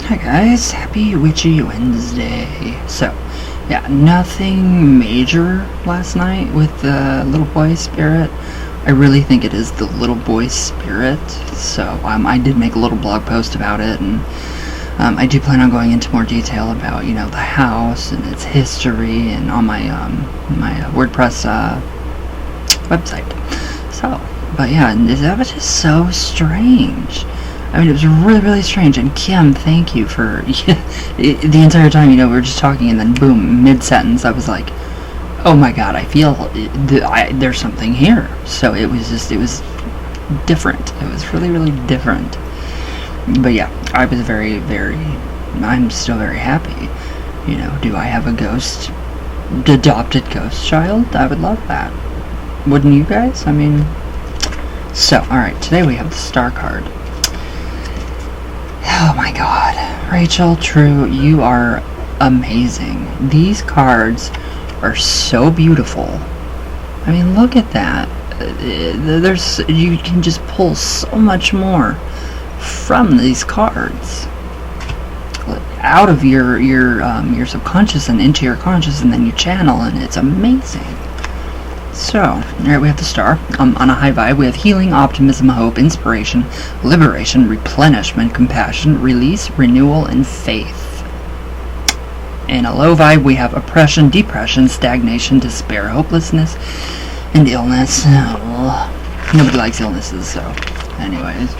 Hi guys, happy Witchy Wednesday. So, yeah, nothing major last night with the little boy spirit. I really think it is the little boy spirit. So, I did make a little blog post about it, and I do plan on going into more detail about, the house and its history, and on my my WordPress website. So, but yeah, that was just so strange. I mean, it was really, really strange. And Kim, thank you for the entire time. We were just talking, and then boom, mid-sentence, I was like, "Oh my God, I feel there's something here." So it was different. It was really, really different. But yeah, I was very, very. I'm still very happy. Do I have a adopted ghost child? I would love that. Wouldn't you guys? I mean, so all right. Today we have the star card. Oh my God, Rachel, True, you are amazing. These cards are so beautiful. I mean, look at that. You can just pull so much more from these cards out of your subconscious and into your conscious, and then you channel, and it's amazing. So, alright, we have the star. On a high vibe, we have healing, optimism, hope, inspiration, liberation, replenishment, compassion, release, renewal, and faith. In a low vibe, we have oppression, depression, stagnation, despair, hopelessness, and illness. Oh, nobody likes illnesses, so anyways.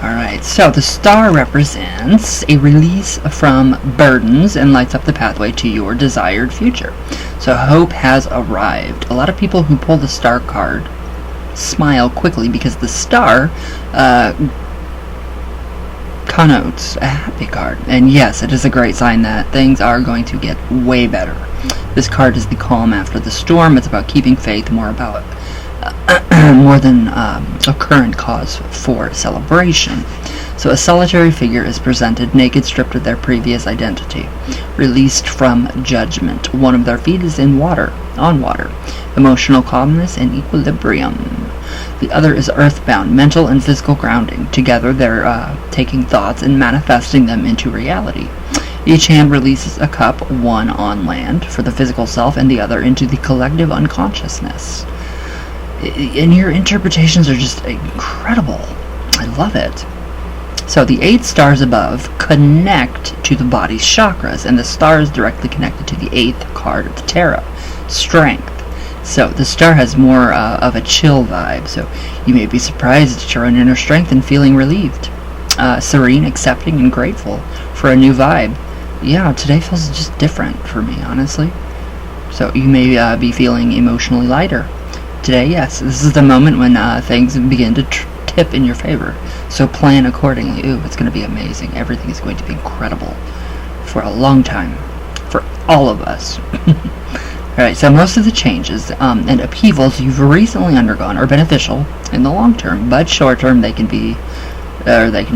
Alright, so the star represents a release from burdens and lights up the pathway to your desired future. So hope has arrived. A lot of people who pull the star card smile quickly because the star connotes a happy card. And yes, it is a great sign that things are going to get way better. This card is the calm after the storm. It's about keeping faith, more than a current cause for celebration. So a solitary figure is presented, naked, stripped of their previous identity, released from judgment. One of their feet is on water, emotional calmness and equilibrium. The other is earthbound, mental and physical grounding. Together they're taking thoughts and manifesting them into reality. Each hand releases a cup, one on land for the physical self and the other into the collective unconsciousness. And your interpretations are just incredible. I love it. So the 8 stars above connect to the body's chakras, and the star is directly connected to the 8th card of the tarot, strength. So the star has more of a chill vibe, so you may be surprised at your own inner strength and feeling relieved. Serene, accepting, and grateful for a new vibe. Yeah, today feels just different for me, honestly. So you may be feeling emotionally lighter. Today, yes, this is the moment when things begin to tip in your favor. So plan accordingly. Ooh, it's going to be amazing. Everything is going to be incredible for a long time. For all of us. Alright, so most of the changes and upheavals you've recently undergone are beneficial in the long term, but short term they can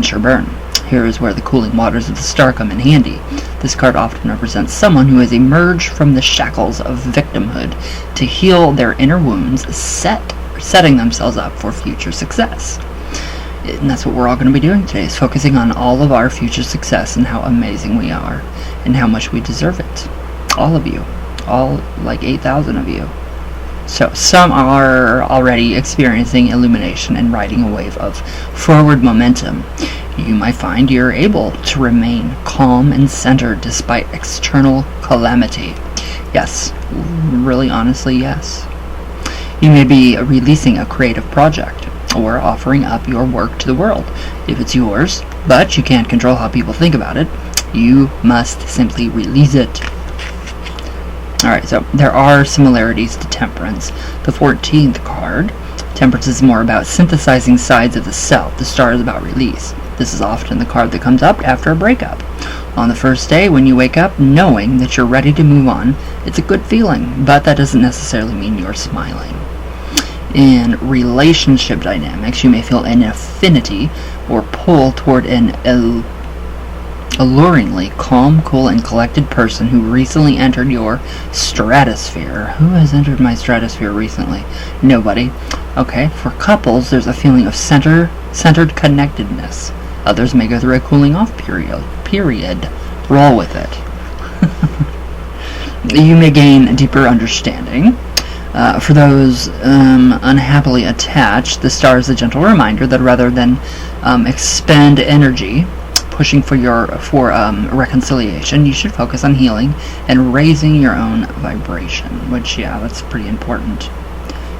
sure burn. Here is where the cooling waters of the star come in handy. This card often represents someone who has emerged from the shackles of victimhood to heal their inner wounds, setting themselves up for future success. And that's what we're all going to be doing today, is focusing on all of our future success and how amazing we are and how much we deserve it. All of you. All like 8,000 of you. So some are already experiencing illumination and riding a wave of forward momentum. You might find you're able to remain calm and centered despite external calamity. Yes, really honestly, yes. You may be releasing a creative project or offering up your work to the world. If it's yours, but you can't control how people think about it, you must simply release it. Alright, so there are similarities to Temperance. The 14th card, Temperance is more about synthesizing sides of the self. The star is about release. This is often the card that comes up after a breakup. On the first day, when you wake up knowing that you're ready to move on, it's a good feeling, but that doesn't necessarily mean you're smiling. In relationship dynamics, you may feel an affinity or pull toward an alluringly calm, cool, and collected person who recently entered your stratosphere. Who has entered my stratosphere recently? Nobody. Okay, for couples, there's a feeling of centered connectedness. Others may go through a cooling off period. Roll with it. You may gain deeper understanding. For those unhappily attached, the star is a gentle reminder that rather than expend energy pushing for reconciliation, you should focus on healing and raising your own vibration, which, yeah, that's pretty important.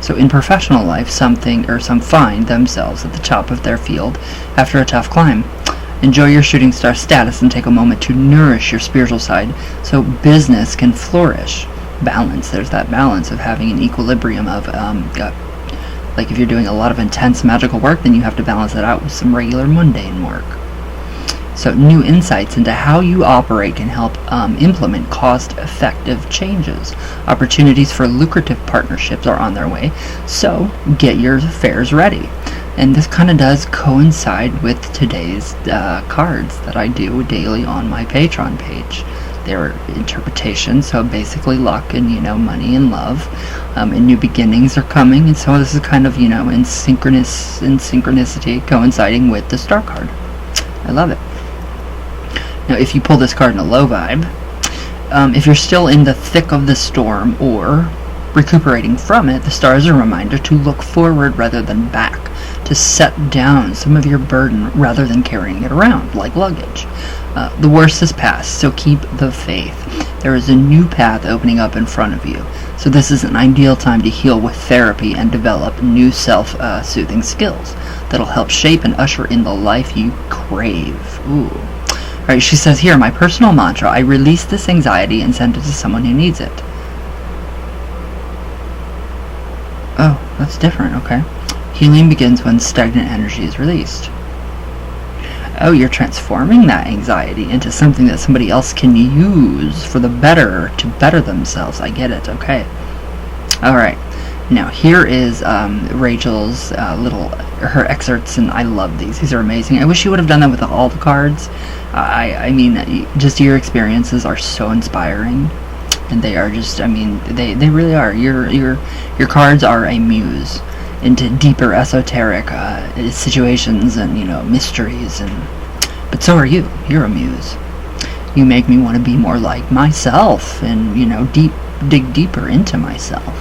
So in professional life, some find themselves at the top of their field after a tough climb. Enjoy your shooting star status and take a moment to nourish your spiritual side so business can flourish. Balance. There's that balance of having an equilibrium of, like if you're doing a lot of intense magical work, then you have to balance that out with some regular mundane work. So new insights into how you operate can help implement cost-effective changes. Opportunities for lucrative partnerships are on their way, so get your affairs ready. And this kind of does coincide with today's cards that I do daily on my Patreon page. They're interpretations, so basically luck and, money and love. And new beginnings are coming, and so this is kind of, in synchronicity coinciding with the star card. I love it. Now, if you pull this card in a low vibe, if you're still in the thick of the storm or recuperating from it, the star is a reminder to look forward rather than back, to set down some of your burden rather than carrying it around like luggage. The worst is past, so keep the faith. There is a new path opening up in front of you, so this is an ideal time to heal with therapy and develop new self-soothing skills that'll help shape and usher in the life you crave. Ooh. Alright, she says here, my personal mantra, I release this anxiety and send it to someone who needs it. Oh, that's different, okay. Healing begins when stagnant energy is released. Oh, you're transforming that anxiety into something that somebody else can use for the better, to better themselves. I get it, okay. Alright, now here is Rachel's her excerpts, and I love these. These are amazing. I wish you would have done that with all the cards. I mean, just your experiences are so inspiring. And they are just, they really are. Your cards are a muse into deeper esoteric situations and, mysteries. But so are you. You're a muse. You make me want to be more like myself and, dig deeper into myself.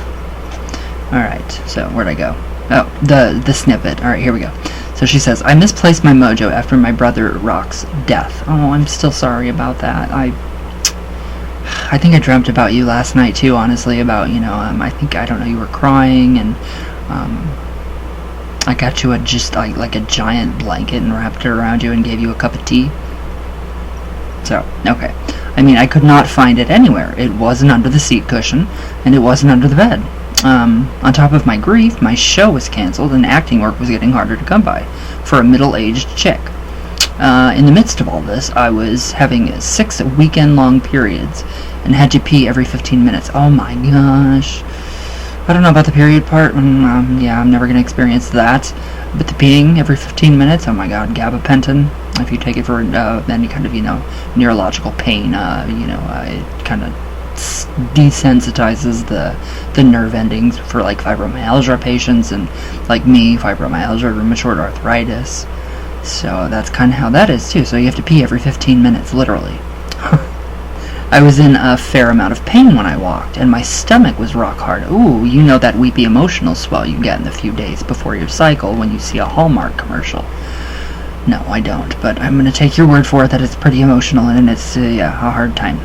Alright, so where'd I go? Oh, the snippet. Alright, here we go. So she says, I misplaced my mojo after my brother Rock's death. Oh, I'm still sorry about that. I think I dreamt about you last night too, honestly, about, you were crying, and I got you like a giant blanket and wrapped it around you and gave you a cup of tea. So, okay. I could not find it anywhere. It wasn't under the seat cushion, and it wasn't under the bed. On top of my grief, my show was canceled, and acting work was getting harder to come by for a middle-aged chick. In the midst of all this, I was having 6 weekend-long periods and had to pee every 15 minutes. Oh my gosh. I don't know about the period part. Yeah, I'm never going to experience that. But the peeing every 15 minutes, oh my god, gabapentin. If you take it for any kind of, neurological pain, it kind of desensitizes the nerve endings for, like, fibromyalgia patients, and, like me, fibromyalgia, rheumatoid arthritis. So that's kind of how that is, too. So you have to pee every 15 minutes, literally. I was in a fair amount of pain when I walked, and my stomach was rock hard. Ooh, you know that weepy emotional swell you get in the few days before your cycle when you see a Hallmark commercial. No, I don't, but I'm going to take your word for it that it's pretty emotional, and it's, a hard time.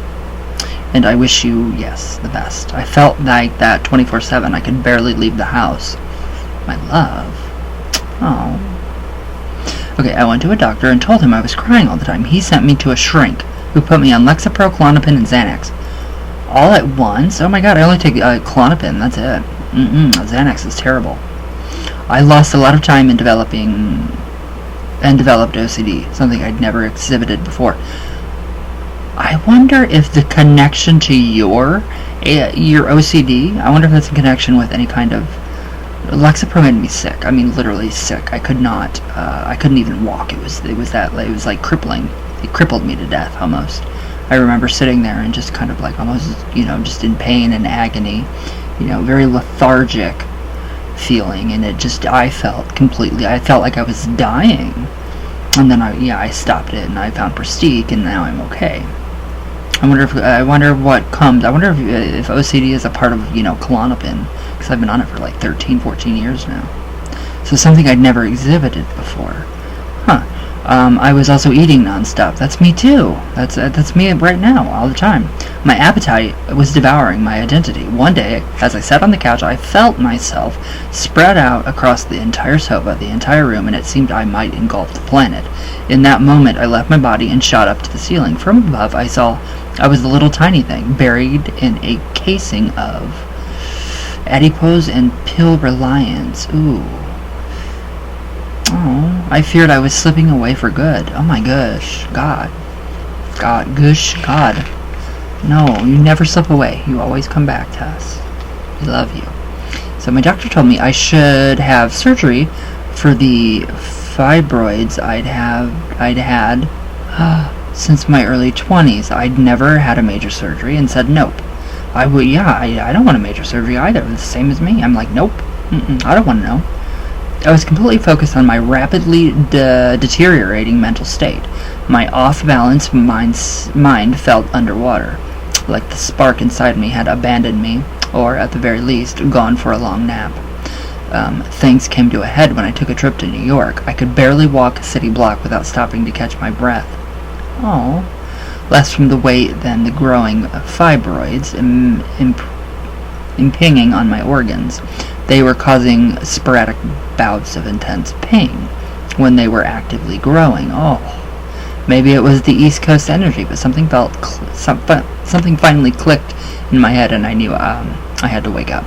And I wish you, yes, the best. I felt like that 24/7. I could barely leave the house. My love. Oh. Okay, I went to a doctor and told him I was crying all the time. He sent me to a shrink, who put me on Lexapro, Klonopin, and Xanax. All at once? Oh my god, I only take Klonopin, that's it. Xanax is terrible. I lost a lot of time in developed OCD, something I'd never exhibited before. I wonder if the connection to your OCD, I wonder if that's a connection with any kind of... Lexapro made me sick. Literally sick. I couldn't even walk. It was like crippling. It crippled me to death, almost. I remember sitting there and just kind of like almost, just in pain and agony, very lethargic feeling, and I felt like I was dying. And then I stopped it, and I found Prestige, and now I'm okay. I wonder what comes. I wonder if OCD is a part of, Klonopin, because I've been on it for like 13, 14 years now. So something I'd never exhibited before. Huh. I was also eating nonstop. That's me too. That's me right now, all the time. My appetite was devouring my identity. One day, as I sat on the couch, I felt myself spread out across the entire sofa, the entire room, and it seemed I might engulf the planet. In that moment, I left my body and shot up to the ceiling. From above, I saw I was a little tiny thing, buried in a casing of adipose and pill reliance. Ooh. Oh, I feared I was slipping away for good. Oh my gosh. God. No, you never slip away. You always come back to us. We love you. So my doctor told me I should have surgery for the fibroids I'd had since my early 20s. I'd never had a major surgery and said nope. I don't want a major surgery either. It's the same as me. I'm like, nope. I don't want to know. I was completely focused on my rapidly deteriorating mental state. My off-balance mind felt underwater, like the spark inside me had abandoned me, or at the very least, gone for a long nap. Things came to a head when I took a trip to New York. I could barely walk a city block without stopping to catch my breath. Oh, less from the weight than the growing fibroids impinging on my organs. They were causing sporadic bouts of intense pain when they were actively growing. Oh, maybe it was the East Coast energy, but something finally clicked in my head, and I knew I had to wake up.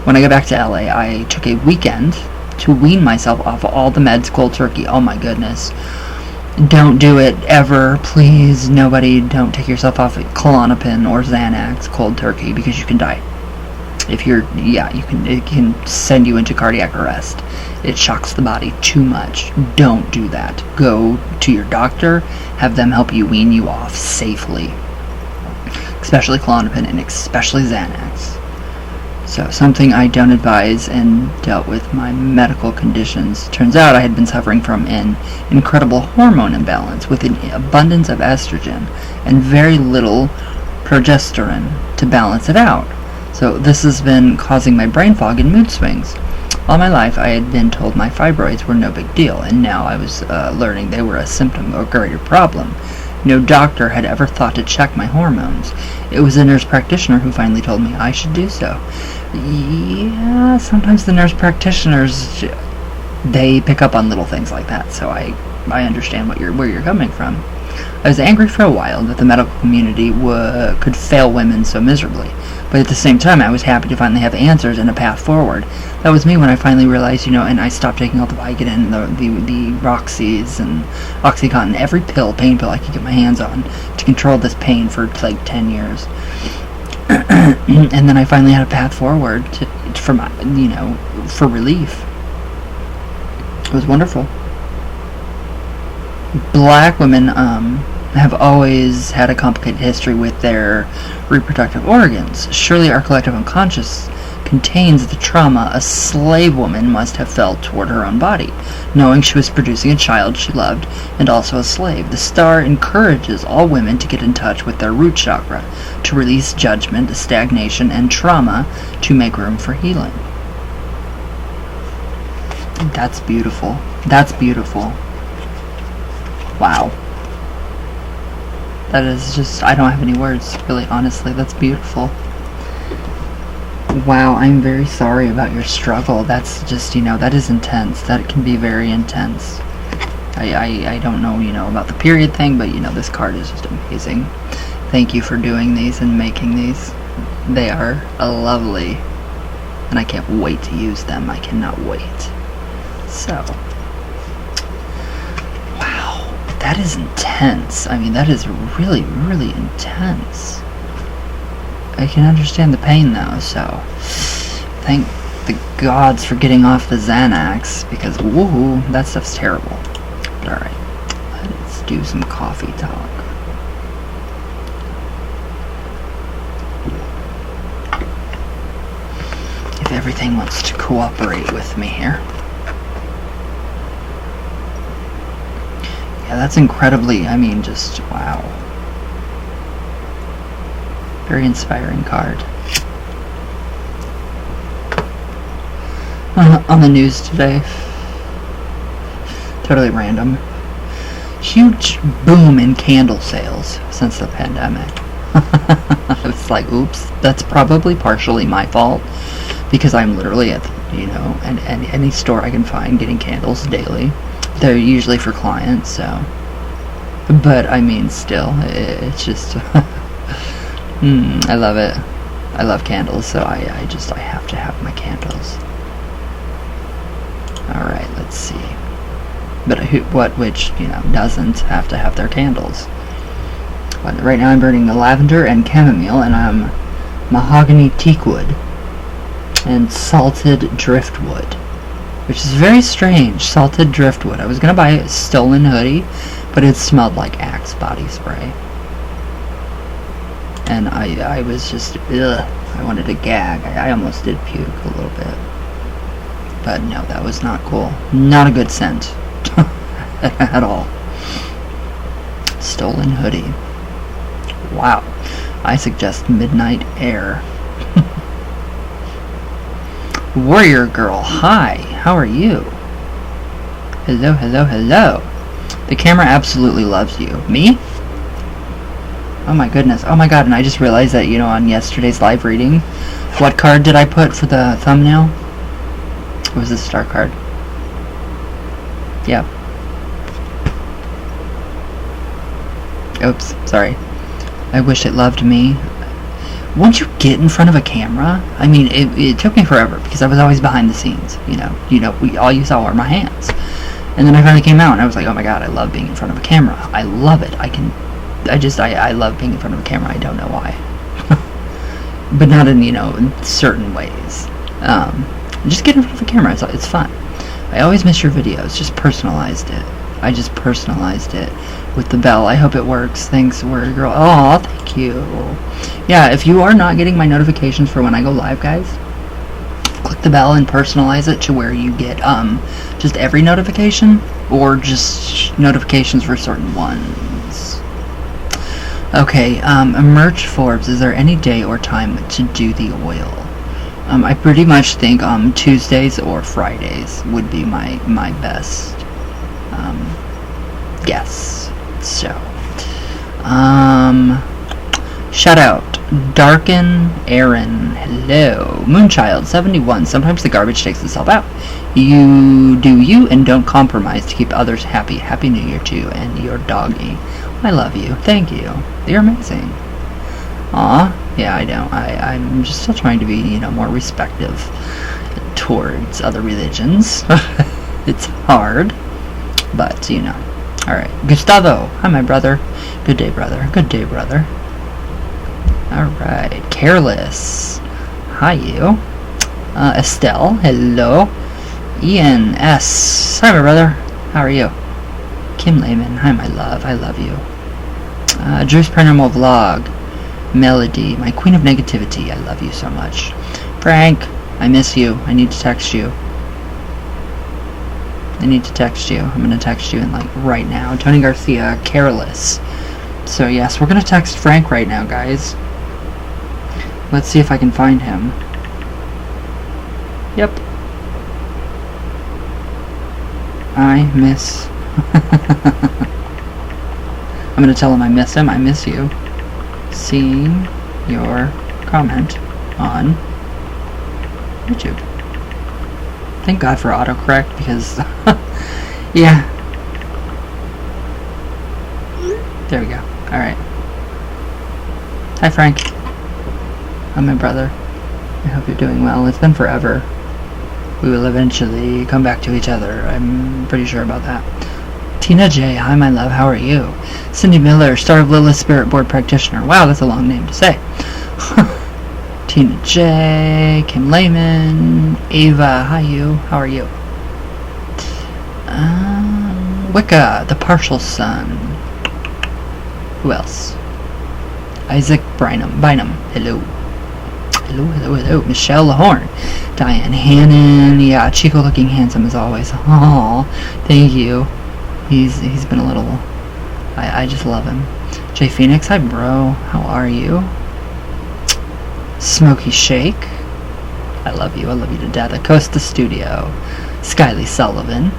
When I got back to LA, I took a weekend to wean myself off all the meds cold turkey. Oh my goodness. Don't do it ever, please. Nobody, don't take yourself off Klonopin or Xanax cold turkey, because you can die. If you're, it can send you into cardiac arrest. It shocks the body too much. Don't do that. Go to your doctor, have them help you wean you off safely. Especially Klonopin and especially Xanax. So, something I don't advise, and dealt with my medical conditions. Turns out I had been suffering from an incredible hormone imbalance with an abundance of estrogen and very little progesterone to balance it out. So this has been causing my brain fog and mood swings. All my life I had been told my fibroids were no big deal, and now I was learning they were a symptom of a greater problem. No doctor had ever thought to check my hormones. It was a nurse practitioner who finally told me I should do so. Yeah, sometimes the nurse practitioners, they pick up on little things like that, so I understand where you're coming from. I was angry for a while that the medical community could fail women so miserably, but at the same time I was happy to finally have answers and a path forward. That was me when I finally realized, and I stopped taking all the Vicodin, the Roxys and Oxycontin, every pain pill I could get my hands on to control this pain for like 10 years. And then I finally had a path forward for relief. It was wonderful. Black women have always had a complicated history with their reproductive organs. Surely our collective unconscious contains the trauma a slave woman must have felt toward her own body, knowing she was producing a child she loved and also a slave. The star encourages all women to get in touch with their root chakra, to release judgment, stagnation, and trauma, to make room for healing. That's beautiful. That's beautiful. Wow. That is just, I don't have any words, really, honestly. That's beautiful. Wow, I'm very sorry about your struggle. That's just, that is intense. That can be very intense. I don't know, about the period thing, but, this card is just amazing. Thank you for doing these and making these. They are lovely. And I can't wait to use them. I cannot wait. So, wow, that is intense. I mean, that is really, really intense. I can understand the pain, though, so thank the gods for getting off the Xanax, because, woohoo, that stuff's terrible. But alright, let's do some coffee talk. If everything wants to cooperate with me here. Yeah, that's incredibly, I mean, just, wow. Very inspiring card. On the news today, totally random, huge boom in candle sales since the pandemic. It's like, oops, that's probably partially my fault, because I'm literally at, you know, any store I can find getting candles daily. They're usually for clients, so. But, I mean, still, it's just, I love it. I love candles, so I have to have my candles. Alright, let's see. But which, you know, doesn't have to have their candles. But right now I'm burning the lavender and chamomile, and I'm mahogany teakwood and salted driftwood, which is very strange. Salted driftwood. I was gonna buy a stolen hoodie, but it smelled like Axe body spray, and I was just, ugh, I wanted to gag. I almost did puke a little bit, but no, that was not cool. Not a good scent at all. Stolen hoodie. Wow. I suggest Midnight Air. Warrior Girl, hi, how are you? Hello, hello, hello. The camera absolutely loves you. Me? Oh my goodness. Oh my god, and I just realized that, you know, on yesterday's live reading, what card did I put for the thumbnail? It was the star card. Yeah. Oops, sorry. I wish it loved me. Once you get in front of a camera, I mean, it took me forever because I was always behind the scenes, you know, all you saw were my hands. And then I finally came out and I was like, oh my god, I love being in front of a camera. I love it. I love being in front of a camera. I don't know why. But not in, you know, in certain ways. Just get in front of a camera. It's fun. I always miss your videos. Just personalized it. I just personalized it with the bell. I hope it works. Thanks, Warrior Girl. Oh, thank you. Yeah, if you are not getting my notifications for when I go live, guys, click the bell and personalize it to where you get just every notification, or just notifications for certain ones. Okay, Merch Forbes, is there any day or time to do the oil? I pretty much think Tuesdays or Fridays would be my best guess. So, shout out Darken Aaron, hello. Moonchild 71, sometimes the garbage takes itself out. You do you and don't compromise to keep others happy. Happy New Year to you and your doggy. I love you. Thank you. You're amazing. Aw, yeah, I know. I'm just still trying to be, you know, more respectful towards other religions. It's hard, but, you know. Alright, Gustavo. Hi, my brother. Good day, brother. Good day, brother. Alright, Careless. Hi, you. Estelle. Hello. Ian S. Hi, my brother. How are you? Kim Lehman. Hi, my love. I love you. Drew's Paranormal Vlog. Melody. My queen of negativity. I love you so much. Frank. I miss you. I need to text you. I'm going to text you in, like, right now. Tony Garcia, Careless. So, yes, we're going to text Frank right now, guys. Let's see if I can find him. Yep. I miss... I'm going to tell him I miss him. I miss you. Seeing your comment on YouTube. Thank God for autocorrect, because yeah, there we go. Alright, hi Frank. I'm my brother. I hope you're doing well. It's been forever. We will eventually come back to each other. I'm pretty sure about that. Tina J, hi my love, how are you? Cindy Miller, Star of Lilith Spirit Board Practitioner. Wow, that's a long name to say. Tina J, Kim Lehman, Ava, hi you, how are you? Wicca, the Partial Sun. Who else? Isaac Bynum, hello. Hello, Michelle Lahorn, Diane Hannon, yeah, Chico looking handsome as always. Aww, thank you. He's been a little... I just love him. Jay Phoenix, hi bro. How are you? Smokey Shake. I love you. I love you to death. Acosta Studio. Skyly Sullivan.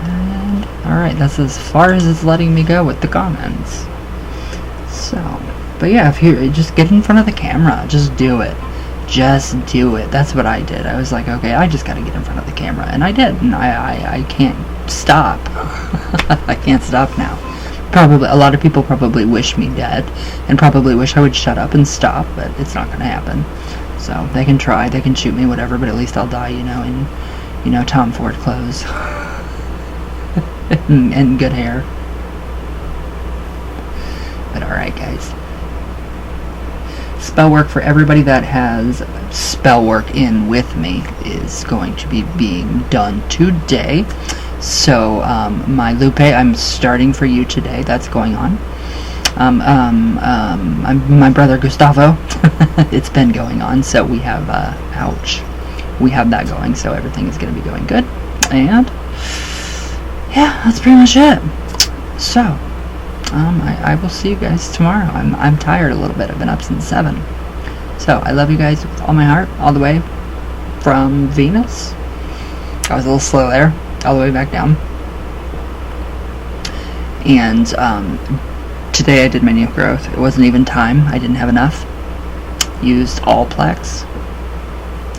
And alright, that's as far as it's letting me go with the comments. So, but yeah, if you just get in front of the camera, just do it. Just do it. That's what I did. I was like, okay, I just gotta get in front of the camera. And I did. And I can't stop. I can't stop now. Probably, a lot of people probably wish me dead. And probably wish I would shut up and stop. But it's not gonna happen. So, they can try. They can shoot me, whatever. But at least I'll die, you know, in, Tom Ford clothes. and good hair. But alright, guys. Spell work for everybody that has spell work in with me is going to be being done today. So, my Lupe, I'm starting for you today. That's going on. My brother Gustavo, it's been going on. So we have, we have that going. So everything is going to be going good. And, yeah, that's pretty much it. So, I will see you guys tomorrow. I'm tired a little bit. I've been up since 7. So, I love you guys with all my heart, all the way from Venus. I was a little slow there, all the way back down. And, today I did my new growth. It wasn't even time. I didn't have enough. Used Allplex.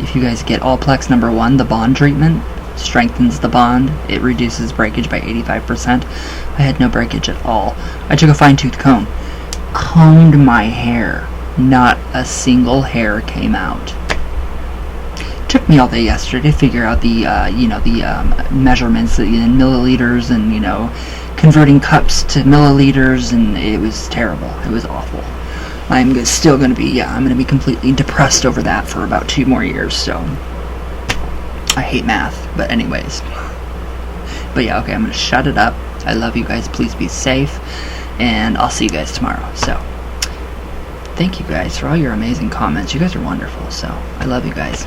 If you guys get Allplex #1, the bond treatment, strengthens the bond. It reduces breakage by 85%. I had no breakage at all. I took a fine-tooth comb, combed my hair. Not a single hair came out. Took me all day yesterday to figure out the measurements in milliliters and converting cups to milliliters, and it was terrible. It was awful. I'm still going to be I'm going to be completely depressed over that for about 2 more years. So. I hate math, but anyways. But yeah, okay, I'm gonna shut it up. I love you guys. Please be safe, and I'll see you guys tomorrow. So, thank you guys for all your amazing comments. You guys are wonderful. So, I love you guys.